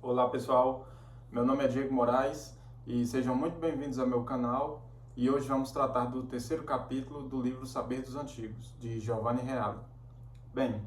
Olá pessoal, meu nome é Diego Moraes e sejam muito bem-vindos ao meu canal e hoje vamos tratar do terceiro capítulo do livro Saber dos Antigos, de Giovanni Reale. Bem,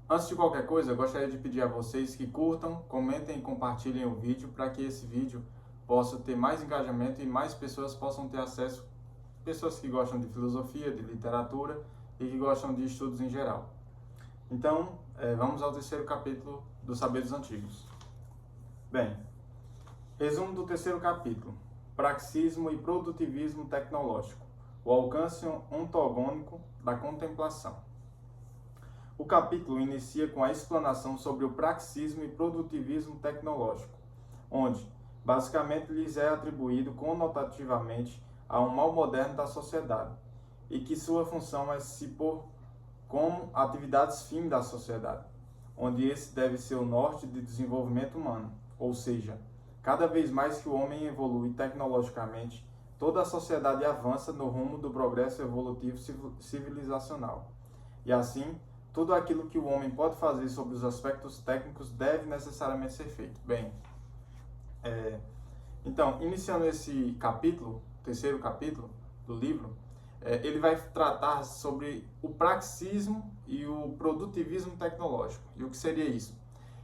antes de qualquer coisa, eu gostaria de pedir a vocês que curtam, comentem e compartilhem o vídeo para que esse vídeo possa ter mais engajamento e mais pessoas possam ter acesso, pessoas que gostam de filosofia, de literatura e que gostam de estudos em geral. Então, vamos ao terceiro capítulo do Saber dos Antigos. Bem, resumo do terceiro capítulo: Praxismo e Produtivismo Tecnológico, o alcance ontogônico da contemplação. O capítulo inicia com a explanação sobre o praxismo e produtivismo tecnológico, onde, basicamente, lhes é atribuído conotativamente a um mal moderno da sociedade, e que sua função é se pôr como atividades fim da sociedade, onde esse deve ser o norte de desenvolvimento humano, ou seja, cada vez mais que o homem evolui tecnologicamente, toda a sociedade avança no rumo do progresso evolutivo civilizacional. E assim, tudo aquilo que o homem pode fazer sobre os aspectos técnicos deve necessariamente ser feito. Bem, então, iniciando esse capítulo, terceiro capítulo do livro, ele vai tratar sobre o praxismo e o produtivismo tecnológico. E o que seria isso?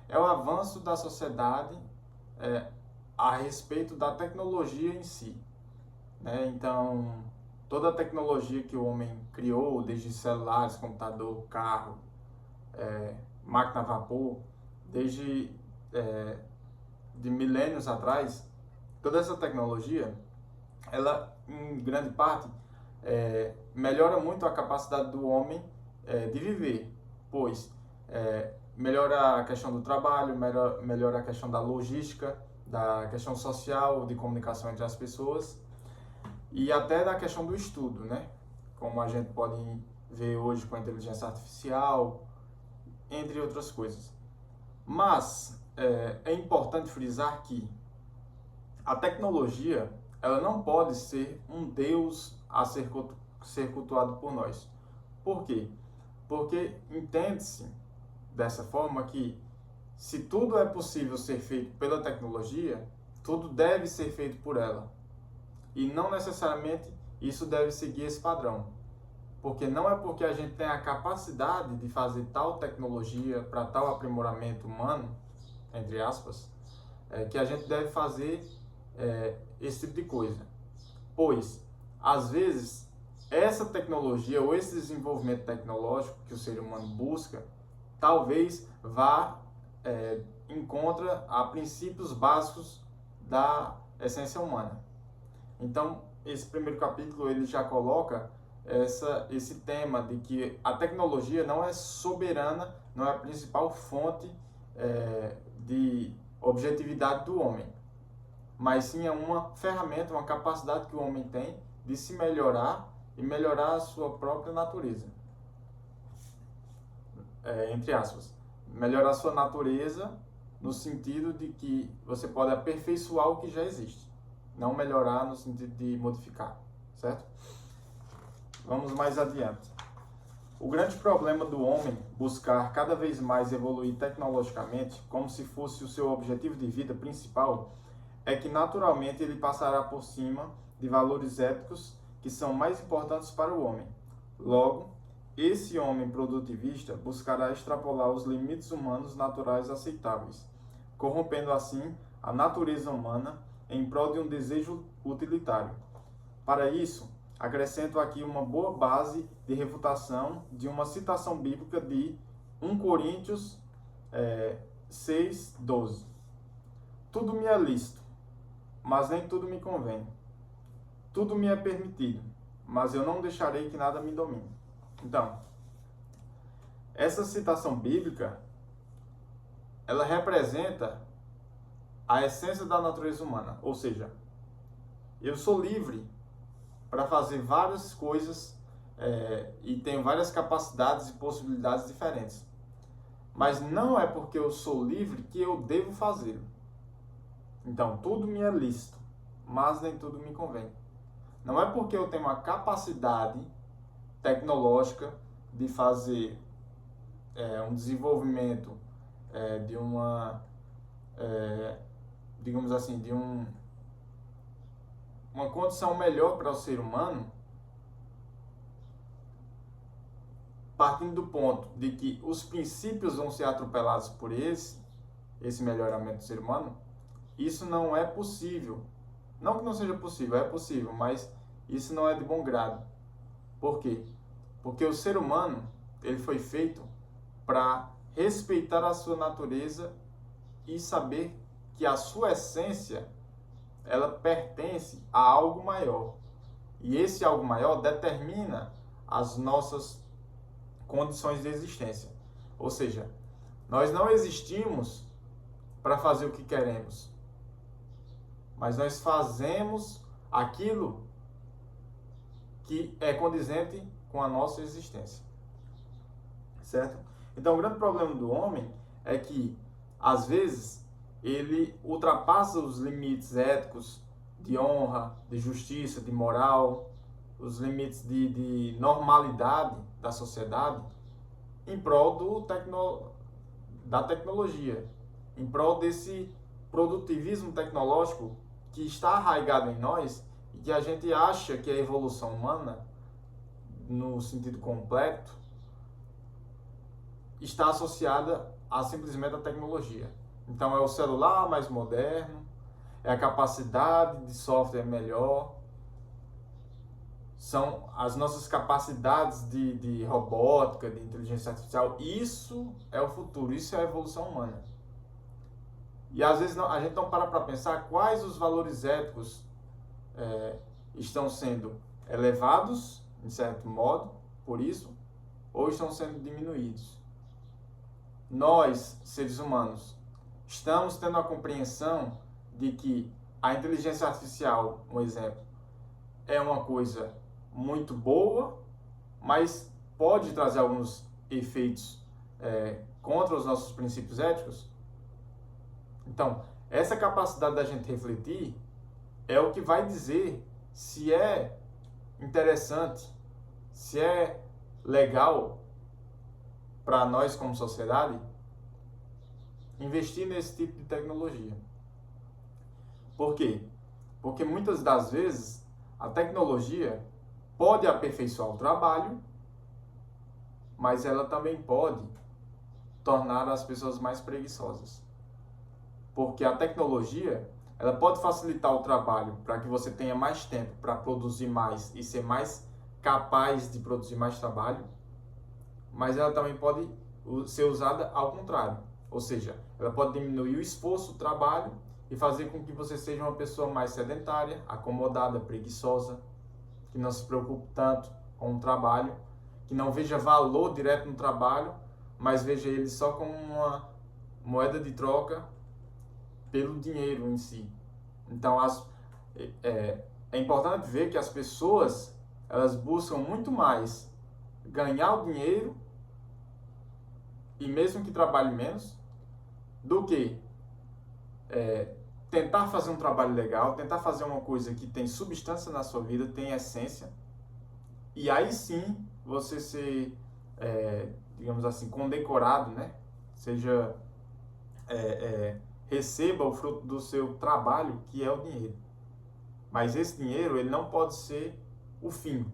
É o avanço da sociedade a respeito da tecnologia em si, né? Então, toda a tecnologia que o homem criou, desde celulares, computador, carro, máquina a vapor, desde de milênios atrás, toda essa tecnologia, ela, em grande parte, melhora muito a capacidade do homem de viver, pois melhora a questão do trabalho, melhora a questão da logística, da questão social, de comunicação entre as pessoas e até da questão do estudo, né? Como a gente pode ver hoje com a inteligência artificial, entre outras coisas. Mas é importante frisar que a tecnologia, ela não pode ser um Deus a ser cultuado por nós. Por quê? Porque entende-se dessa forma que se tudo é possível ser feito pela tecnologia, tudo deve ser feito por ela. E não necessariamente isso deve seguir esse padrão. Porque não é porque a gente tem a capacidade de fazer tal tecnologia para tal aprimoramento humano, entre aspas, que a gente deve fazer esse tipo de coisa. Pois, às vezes, essa tecnologia ou esse desenvolvimento tecnológico que o ser humano busca, talvez vá em contra a princípios básicos da essência humana. Então, esse primeiro capítulo ele já coloca esse tema de que a tecnologia não é soberana, não é a principal fonte de objetividade do homem, mas sim é uma ferramenta, uma capacidade que o homem tem de se melhorar e melhorar a sua própria natureza. Entre aspas, melhorar a sua natureza no sentido de que você pode aperfeiçoar o que já existe, não melhorar no sentido de modificar, certo? Vamos mais adiante. O grande problema do homem buscar cada vez mais evoluir tecnologicamente, como se fosse o seu objetivo de vida principal, é que naturalmente ele passará por cima de valores éticos que são mais importantes para o homem. Logo, esse homem produtivista buscará extrapolar os limites humanos naturais aceitáveis, corrompendo assim a natureza humana em prol de um desejo utilitário. Para isso, acrescento aqui uma boa base de refutação de uma citação bíblica de 1 Coríntios 6:12. Tudo me é lícito, mas nem tudo me convém. Tudo me é permitido, mas eu não deixarei que nada me domine. Então, essa citação bíblica, ela representa a essência da natureza humana, ou seja, eu sou livre para fazer várias coisas e tenho várias capacidades e possibilidades diferentes. Mas não é porque eu sou livre que eu devo fazê-lo. Então, tudo me é lícito, mas nem tudo me convém. Não é porque eu tenho a capacidade tecnológica de fazer um desenvolvimento de uma, digamos assim, uma condição melhor para o ser humano, partindo do ponto de que os princípios vão ser atropelados por esse melhoramento do ser humano, isso não é possível. Não que não seja possível, é possível, mas isso não é de bom grado. Por quê? Porque o ser humano, ele foi feito para respeitar a sua natureza e saber que a sua essência, ela pertence a algo maior. E esse algo maior determina as nossas condições de existência. Ou seja, nós não existimos para fazer o que queremos, mas nós fazemos aquilo que é condizente com a nossa existência. Certo? Então, o grande problema do homem é que, às vezes, ele ultrapassa os limites éticos de honra, de justiça, de moral, os limites de normalidade da sociedade em prol da tecnologia, em prol desse produtivismo tecnológico que está arraigado em nós e que a gente acha que a evolução humana, no sentido completo, está associada a simplesmente a tecnologia. Então é o celular mais moderno, é a capacidade de software melhor, são as nossas capacidades de robótica, de inteligência artificial. Isso é o futuro, isso é a evolução humana. E às vezes a gente não para pensar quais os valores éticos estão sendo elevados, de certo modo, por isso, ou estão sendo diminuídos. Nós, seres humanos, estamos tendo a compreensão de que a inteligência artificial, um exemplo, é uma coisa muito boa, mas pode trazer alguns efeitos contra os nossos princípios éticos. Então, essa capacidade da gente refletir é o que vai dizer se é interessante, se é legal para nós como sociedade investir nesse tipo de tecnologia. Por quê? Porque muitas das vezes a tecnologia pode aperfeiçoar o trabalho, mas ela também pode tornar as pessoas mais preguiçosas. Porque a tecnologia, ela pode facilitar o trabalho para que você tenha mais tempo para produzir mais e ser mais capaz de produzir mais trabalho, mas ela também pode ser usada ao contrário. Ou seja, ela pode diminuir o esforço do trabalho e fazer com que você seja uma pessoa mais sedentária, acomodada, preguiçosa, que não se preocupe tanto com o trabalho, que não veja valor direto no trabalho, mas veja ele só como uma moeda de troca pelo dinheiro em si. Então, é importante ver que as pessoas, elas buscam muito mais ganhar o dinheiro, e mesmo que trabalhe menos, do que tentar fazer um trabalho legal, tentar fazer uma coisa que tem substância na sua vida, tem essência, e aí sim você ser, digamos assim, condecorado, né? Seja, receba o fruto do seu trabalho, que é o dinheiro. Mas esse dinheiro, ele não pode ser o fim.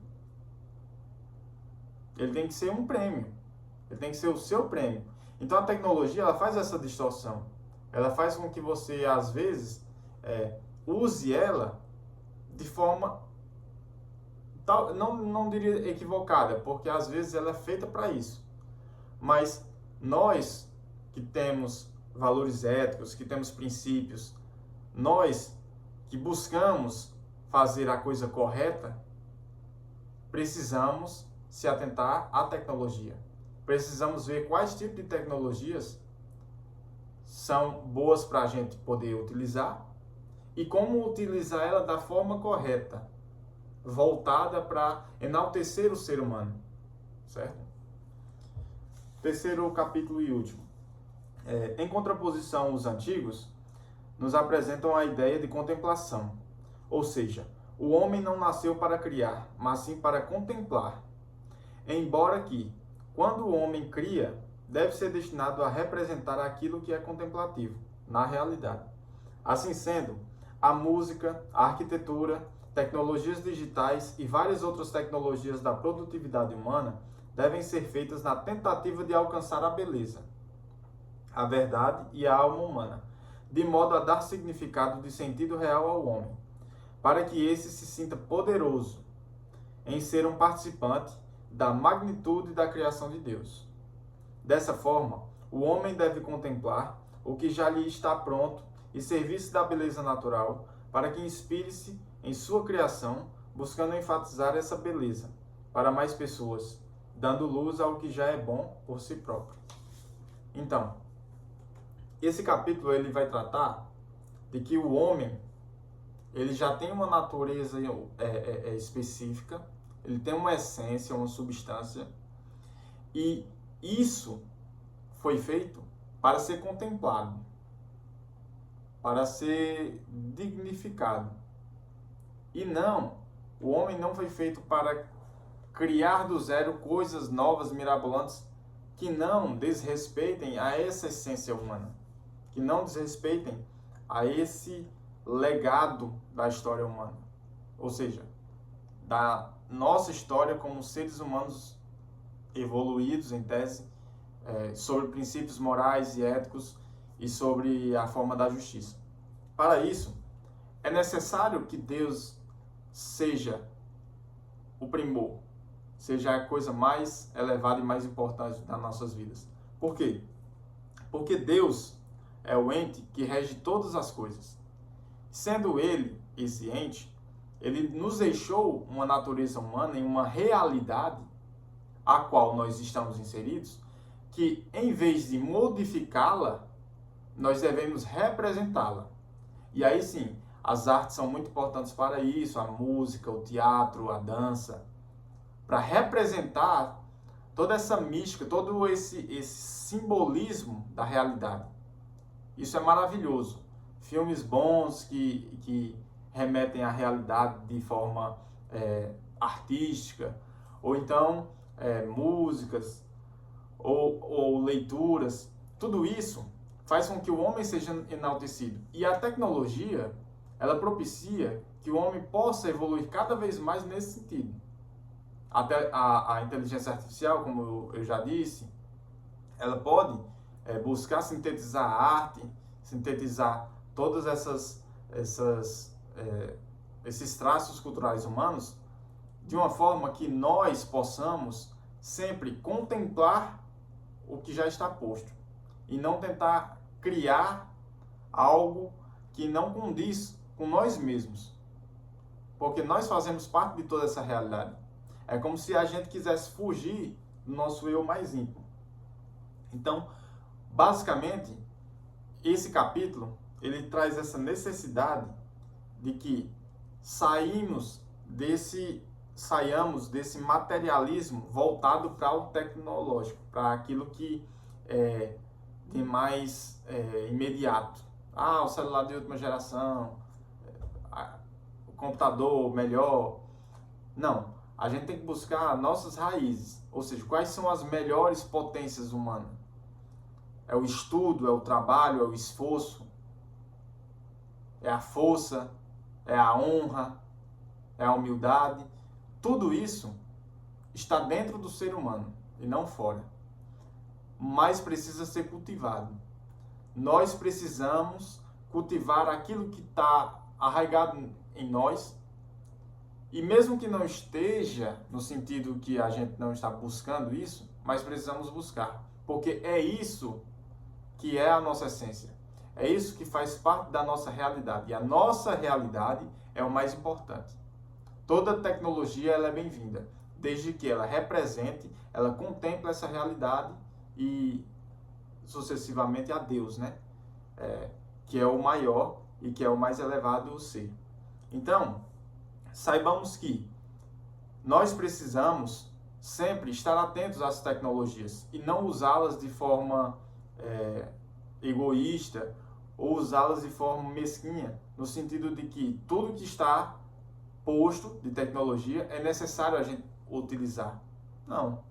Ele tem que ser um prêmio. Ele tem que ser o seu prêmio. Então a tecnologia, ela faz essa distorção. Ela faz com que você, às vezes, use ela de forma, não diria equivocada, porque às vezes ela é feita para isso. Mas nós que temos valores éticos, que temos princípios, nós que buscamos fazer a coisa correta, precisamos se atentar à tecnologia. Precisamos ver quais tipos de tecnologias são boas para a gente poder utilizar e como utilizar ela da forma correta, voltada para enaltecer o ser humano, certo? Terceiro capítulo e último. Em contraposição, os antigos nos apresentam a ideia de contemplação, ou seja, o homem não nasceu para criar, mas sim para contemplar. Embora que, quando o homem cria, deve ser destinado a representar aquilo que é contemplativo, na realidade. Assim sendo, a música, a arquitetura, tecnologias digitais e várias outras tecnologias da produtividade humana devem ser feitas na tentativa de alcançar a beleza, a verdade e a alma humana, de modo a dar significado de sentido real ao homem, para que esse se sinta poderoso em ser um participante da magnitude da criação de Deus. Dessa forma, o homem deve contemplar o que já lhe está pronto e servir-se da beleza natural para que inspire-se em sua criação, buscando enfatizar essa beleza para mais pessoas, dando luz ao que já é bom por si próprio. Então, esse capítulo ele vai tratar de que o homem ele já tem uma natureza específica, ele tem uma essência, uma substância, e isso foi feito para ser contemplado, para ser dignificado. E não, o homem não foi feito para criar do zero coisas novas, mirabolantes, que não desrespeitem a essa essência humana, que não desrespeitem a esse legado da história humana, ou seja, da nossa história como seres humanos evoluídos, em tese, sobre princípios morais e éticos e sobre a forma da justiça. Para isso, é necessário que Deus seja o primor, seja a coisa mais elevada e mais importante das nossas vidas. Por quê? Porque Deus é o ente que rege todas as coisas. Sendo Ele esse ente, Ele nos deixou uma natureza humana em uma realidade a qual nós estamos inseridos, que em vez de modificá-la, nós devemos representá-la. E aí sim, as artes são muito importantes para isso, a música, o teatro, a dança, para representar toda essa mística, todo esse simbolismo da realidade. Isso é maravilhoso. Filmes bons que remetem à realidade de forma artística, ou então músicas, ou leituras, tudo isso faz com que o homem seja enaltecido. E a tecnologia, ela propicia que o homem possa evoluir cada vez mais nesse sentido. Até a inteligência artificial, como eu já disse, ela pode buscar sintetizar a arte, sintetizar todos esses traços culturais humanos de uma forma que nós possamos sempre contemplar o que já está posto e não tentar criar algo que não condiz com nós mesmos, porque nós fazemos parte de toda essa realidade. É como se a gente quisesse fugir do nosso eu mais íntimo. Então, basicamente, esse capítulo, ele traz essa necessidade de que saiamos desse materialismo voltado para o tecnológico, para aquilo que é de mais imediato. O celular de última geração, o computador melhor. Não, a gente tem que buscar nossas raízes, ou seja, quais são as melhores potências humanas. É o estudo, é o trabalho, é o esforço, é a força, é a honra, é a humildade. Tudo isso está dentro do ser humano e não fora. Mas precisa ser cultivado. Nós precisamos cultivar aquilo que está arraigado em nós. E mesmo que não esteja no sentido que a gente não está buscando isso, mas precisamos buscar. Porque é isso que é a nossa essência. É isso que faz parte da nossa realidade. E a nossa realidade é o mais importante. Toda tecnologia ela é bem-vinda, desde que ela represente, ela contemple essa realidade e sucessivamente a Deus, né? Que é o maior e que é o mais elevado ser. Então, saibamos que nós precisamos sempre estar atentos às tecnologias e não usá-las de forma egoísta ou usá-las de forma mesquinha, no sentido de que tudo que está posto de tecnologia é necessário a gente utilizar. Não.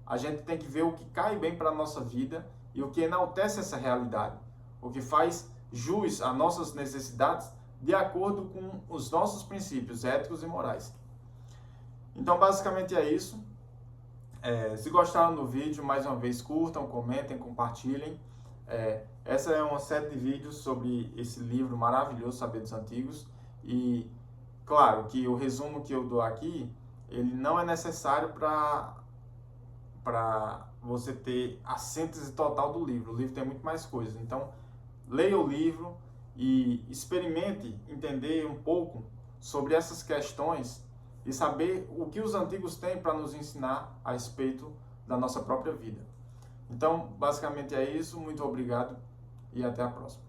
a gente tem que ver o que cai bem para a nossa vida e o que enaltece essa realidade, o que faz jus às nossas necessidades de acordo com os nossos princípios éticos e morais. Então, basicamente é isso. Se gostaram do vídeo, mais uma vez, curtam, comentem, compartilhem. Essa é uma série de vídeos sobre esse livro maravilhoso, Saberes Antigos. E, claro, que o resumo que eu dou aqui, ele não é necessário para você ter a síntese total do livro. O livro tem muito mais coisas. Então, leia o livro e experimente entender um pouco sobre essas questões e saber o que os antigos têm para nos ensinar a respeito da nossa própria vida. Então, basicamente é isso. Muito obrigado e até a próxima.